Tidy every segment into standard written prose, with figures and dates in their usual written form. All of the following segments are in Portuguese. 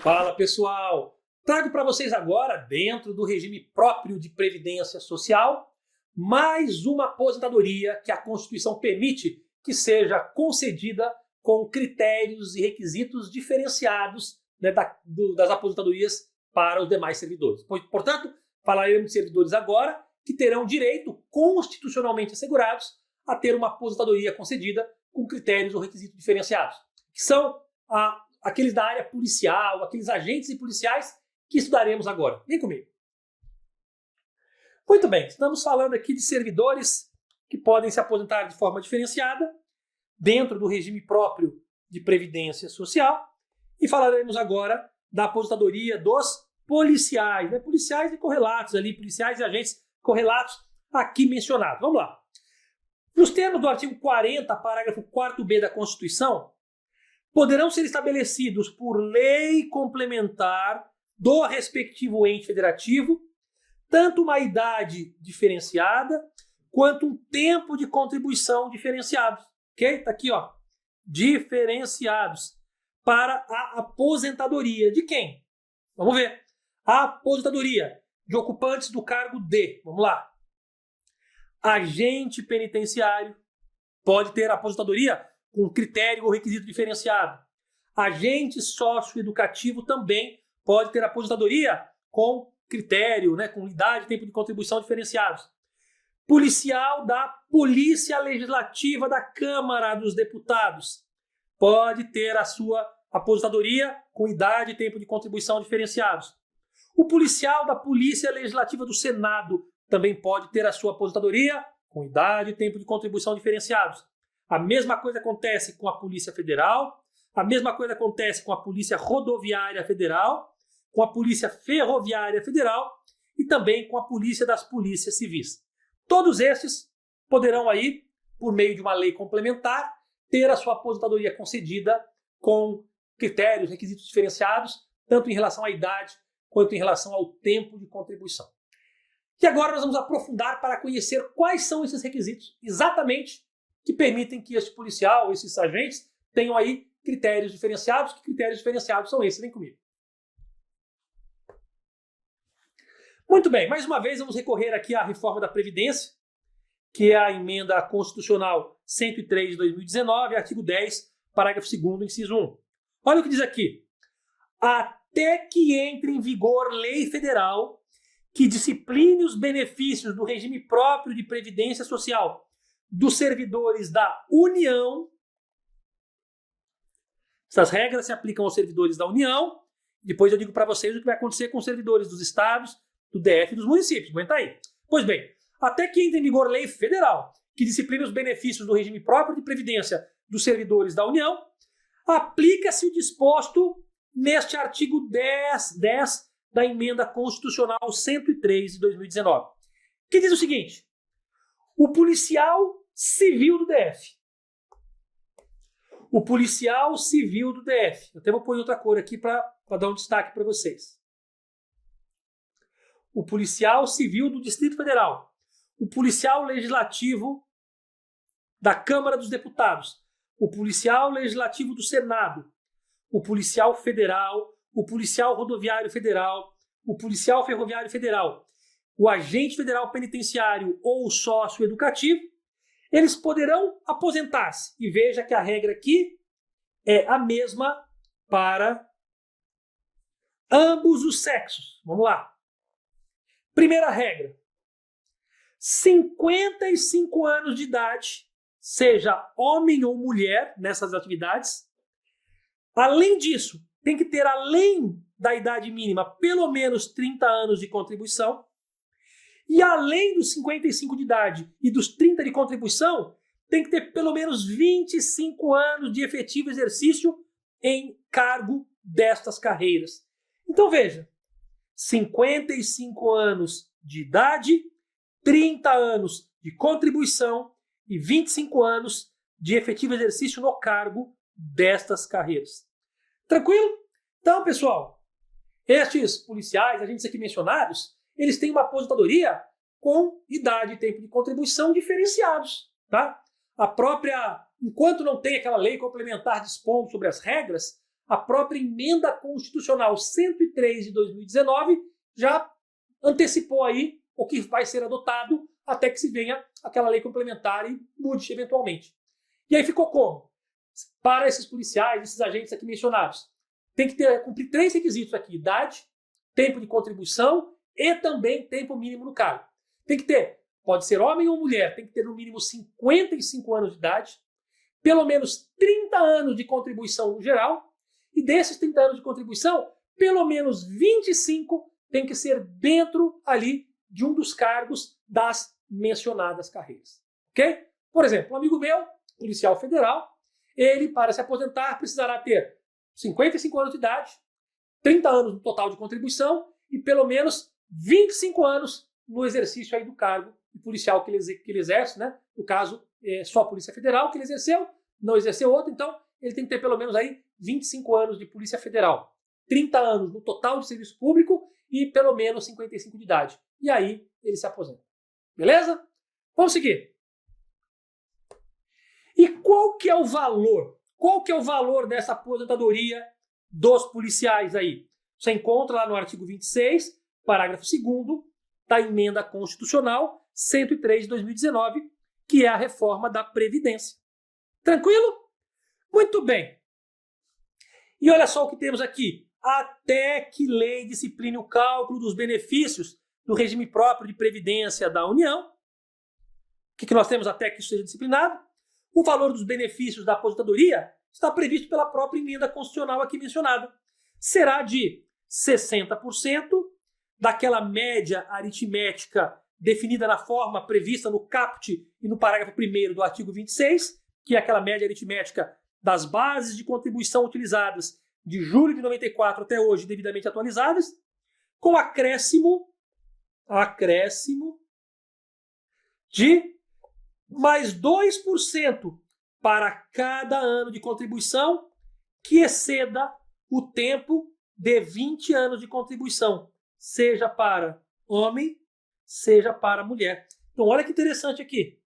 Fala pessoal, trago para vocês agora, dentro do regime próprio de previdência social, mais uma aposentadoria que a Constituição permite que seja concedida com critérios e requisitos diferenciados, né, das aposentadorias para os demais servidores. Portanto, falaremos de servidores agora que terão direito constitucionalmente assegurados a ter uma aposentadoria concedida com critérios ou requisitos diferenciados, que são aqueles da área policial, aqueles agentes e policiais que estudaremos agora. Vem comigo. Muito bem, estamos falando aqui de servidores que podem se aposentar de forma diferenciada dentro do regime próprio de previdência social e falaremos agora da aposentadoria dos policiais, né? Policiais e correlatos ali, policiais e agentes correlatos aqui mencionados. Vamos lá. Nos termos do artigo 40, parágrafo 4b da Constituição, poderão ser estabelecidos por lei complementar do respectivo ente federativo tanto uma idade diferenciada quanto um tempo de contribuição diferenciados. Ok? Está aqui, ó. Diferenciados para a aposentadoria. De quem? Vamos ver. A aposentadoria de ocupantes do cargo D. Vamos lá. Agente penitenciário pode ter aposentadoria com critério ou requisito diferenciado. Agente socioeducativo também pode ter aposentadoria com critério, né, com idade e tempo de contribuição diferenciados. Policial da Polícia Legislativa da Câmara dos Deputados pode ter a sua aposentadoria com idade e tempo de contribuição diferenciados. O policial da Polícia Legislativa do Senado também pode ter a sua aposentadoria com idade e tempo de contribuição diferenciados. A mesma coisa acontece com a Polícia Federal, a mesma coisa acontece com a Polícia Rodoviária Federal, com a Polícia Ferroviária Federal e também com a Polícia das Polícias Civis. Todos esses poderão aí, por meio de uma lei complementar, ter a sua aposentadoria concedida com critérios, requisitos diferenciados, tanto em relação à idade quanto em relação ao tempo de contribuição. E agora nós vamos aprofundar para conhecer quais são esses requisitos exatamente que permitem que este policial, esses agentes, tenham aí critérios diferenciados. Que critérios diferenciados são esses? Vem comigo. Muito bem, mais uma vez vamos recorrer aqui à reforma da Previdência, que é a emenda constitucional 103 de 2019, artigo 10, parágrafo 2º, inciso 1. Olha o que diz aqui. Até que entre em vigor lei federal que discipline os benefícios do regime próprio de previdência social dos servidores da União. Essas regras se aplicam aos servidores da União. Depois eu digo para vocês o que vai acontecer com os servidores dos estados, do DF e dos municípios. Aguenta aí. Pois bem, até que entre em vigor lei federal que discipline os benefícios do regime próprio de previdência dos servidores da União, aplica-se o disposto neste artigo 10 da emenda constitucional 103 de 2019, que diz o seguinte: o policial civil do DF. O policial civil do DF. Eu até vou pôr em outra cor aqui para dar um destaque para vocês. O policial civil do Distrito Federal. O policial legislativo da Câmara dos Deputados. O policial legislativo do Senado. O policial federal. O policial rodoviário federal. O policial ferroviário federal. O agente federal penitenciário ou socioeducativo. Eles poderão aposentar-se. E veja que a regra aqui é a mesma para ambos os sexos. Vamos lá. Primeira regra. 55 anos de idade, seja homem ou mulher nessas atividades. Além disso, tem que ter, além da idade mínima, pelo menos 30 anos de contribuição. E além dos 55 de idade e dos 30 de contribuição, tem que ter pelo menos 25 anos de efetivo exercício em cargo destas carreiras. Então veja, 55 anos de idade, 30 anos de contribuição e 25 anos de efetivo exercício no cargo destas carreiras. Tranquilo? Então, pessoal, estes policiais, agentes aqui mencionados, eles têm uma aposentadoria com idade e tempo de contribuição diferenciados, tá? A própria, enquanto não tem aquela lei complementar dispondo sobre as regras, a própria emenda constitucional 103 de 2019 já antecipou aí o que vai ser adotado até que se venha aquela lei complementar e mude eventualmente. E aí ficou como? Para esses policiais, esses agentes aqui mencionados, tem que cumprir 3 requisitos aqui: idade, tempo de contribuição e também tempo mínimo no cargo. Tem que ter, pode ser homem ou mulher, tem que ter no mínimo 55 anos de idade, pelo menos 30 anos de contribuição no geral, e desses 30 anos de contribuição, pelo menos 25 tem que ser dentro ali de um dos cargos das mencionadas carreiras. Ok? Por exemplo, um amigo meu, policial federal, ele, para se aposentar, precisará ter 55 anos de idade, 30 anos no total de contribuição e pelo menos 25 anos no exercício aí do cargo de policial que ele exerce, né? No caso, só a Polícia Federal que ele exerceu, não exerceu outro, então ele tem que ter pelo menos aí 25 anos de Polícia Federal, 30 anos no total de serviço público e pelo menos 55 de idade. E aí ele se aposenta. Beleza? Vamos seguir. E qual que é o valor? Qual que é o valor dessa aposentadoria dos policiais aí? Você encontra lá no artigo 26, parágrafo 2º, da emenda constitucional 103 de 2019, que é a reforma da Previdência. Tranquilo? Muito bem. E olha só o que temos aqui. Até que lei discipline o cálculo dos benefícios do regime próprio de previdência da União. O que nós temos até que isso seja disciplinado? O valor dos benefícios da aposentadoria está previsto pela própria emenda constitucional aqui mencionada. Será de 60% daquela média aritmética definida na forma prevista no caput e no parágrafo 1º do artigo 26, que é aquela média aritmética das bases de contribuição utilizadas de julho de 94 até hoje, devidamente atualizadas, com acréscimo de mais 2% para cada ano de contribuição que exceda o tempo de 20 anos de contribuição, seja para homem, seja para mulher. Então, olha que interessante aqui.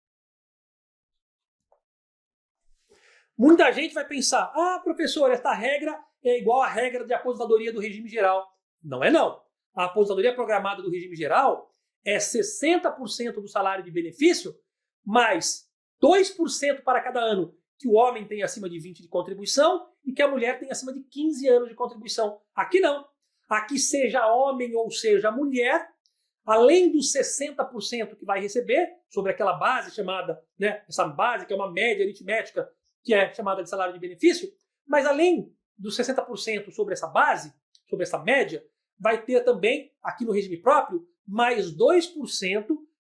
Muita gente vai pensar, professor, esta regra é igual à regra de aposentadoria do regime geral. Não é não. A aposentadoria programada do regime geral é 60% do salário de benefício, mais 2% para cada ano que o homem tem acima de 20 de contribuição e que a mulher tem acima de 15 anos de contribuição. Aqui não. Aqui, seja homem ou seja mulher, além dos 60% que vai receber sobre aquela base chamada, né, essa base que é uma média aritmética, que é chamada de salário de benefício, mas além dos 60% sobre essa base, sobre essa média, vai ter também, aqui no regime próprio, mais 2%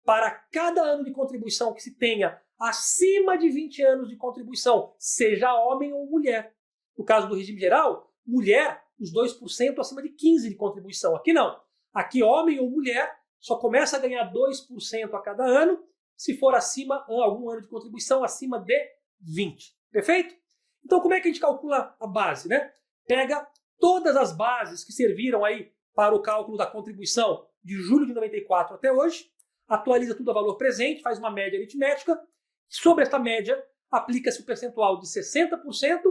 para cada ano de contribuição que se tenha acima de 20 anos de contribuição, seja homem ou mulher. No caso do regime geral, mulher, os 2% acima de 15 de contribuição. Aqui não. Aqui, homem ou mulher, só começa a ganhar 2% a cada ano, se for acima, algum ano de contribuição, acima de 20. Perfeito? Então, como é que a gente calcula a base, né? Pega todas as bases que serviram aí para o cálculo da contribuição de julho de 94 até hoje, atualiza tudo a valor presente, faz uma média aritmética. Sobre esta média, aplica-se o percentual de 60%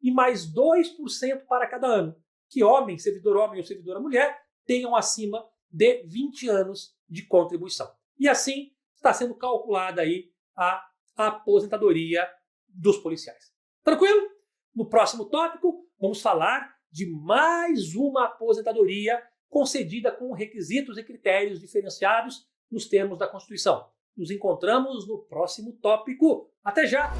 e mais 2% para cada ano. Que homem ou servidora mulher, tenham acima de 20 anos de contribuição. E assim está sendo calculada aí a aposentadoria dos policiais. Tranquilo? No próximo tópico, vamos falar de mais uma aposentadoria concedida com requisitos e critérios diferenciados nos termos da Constituição. Nos encontramos no próximo tópico. Até já!